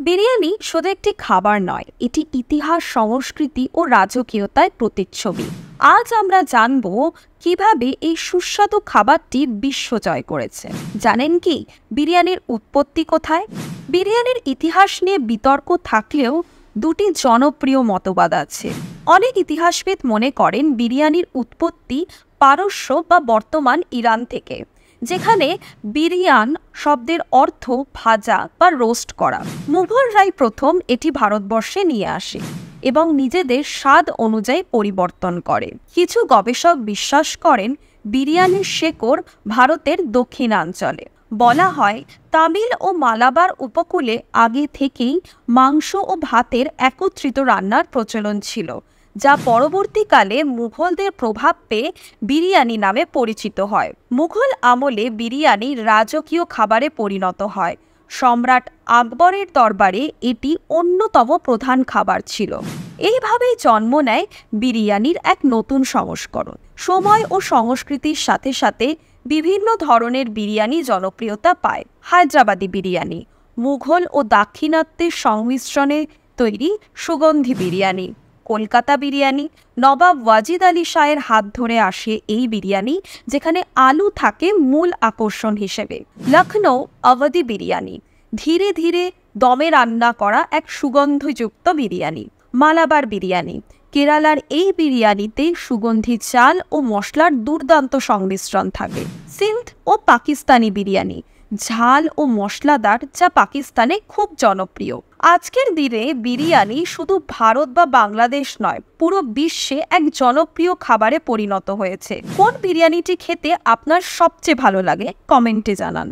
বিরিয়ানি শুধু একটি খাবার নয়, এটি ইতিহাস, সংস্কৃতি ও রাজকীয়তার প্রতিচ্ছবি। আজ আমরা জানব কিভাবে এই সুস্বাদু খাবারটি বিশ্ব জয় করেছে। জানেন কি বিরিয়ানির উৎপত্তি কোথায়? বিরিয়ানির ইতিহাস নিয়ে বিতর্ক থাকলেও দুটি জনপ্রিয় মতবাদ আছে। অনেক ইতিহাসবিদ মনে করেন বিরিয়ানির উৎপত্তি পারস্য বা বর্তমান ইরান থেকে, যেখানে বিরিয়ান শব্দের অর্থ ভাজা বা রোস্ট করা। মুঘলরাই প্রথম এটি ভারতবর্ষে নিয়ে আসে এবং নিজেদের স্বাদ অনুযায়ী পরিবর্তন করে। কিছু গবেষক বিশ্বাস করেন বিরিয়ানির শেকড় ভারতের দক্ষিণাঞ্চলে। বলা হয় তামিল ও মালাবার উপকূলে আগে থেকেই মাংস ও ভাতের একত্রিত রান্নার প্রচলন ছিল, যা পরবর্তীকালে মুঘলদের প্রভাব পেয়ে বিরিয়ানি নামে পরিচিত হয়। মুঘল আমলে বিরিয়ানি রাজকীয় খাবারে পরিণত হয়। সম্রাট আকবরের দরবারে এটি অন্যতম প্রধান খাবার ছিল। এইভাবেই জন্ম নেয় বিরিয়ানির এক নতুন সংস্করণ। সময় ও সংস্কৃতির সাথে সাথে বিভিন্ন ধরনের বিরিয়ানি জনপ্রিয়তা পায়। হায়দ্রাবাদি বিরিয়ানি মুঘল ও দাক্ষিণাত্যের সংমিশ্রণে তৈরি সুগন্ধি বিরিয়ানি। কলকাতা বিরিয়ানি নবাব ওয়াজিদ আলী শাহের হাত ধরে আসে এই বিরিয়ানি, যেখানে আলু থাকে মূল আকর্ষণ হিসেবে। লখনৌ অবধি বিরিয়ানি ধীরে ধীরে দমে রান্না করা এক সুগন্ধযুক্ত বিরিয়ানি। মালাবার বিরিয়ানি কেরালার এই বিরিয়ানিতে সুগন্ধি চাল ও মশলার দুর্দান্ত সংমিশ্রণ থাকে। সিন্ধ ও পাকিস্তানি বিরিয়ানি ঝাল ও মশলাদার, যা পাকিস্তানে খুব জনপ্রিয়। আজকের দিনে বিরিয়ানি শুধু ভারত বা বাংলাদেশ নয়, পুরো বিশ্বে এক জনপ্রিয় খাবারে পরিণত হয়েছে। কোন বিরিয়ানিটি খেতে আপনার সবচেয়ে ভালো লাগে কমেন্টে জানান।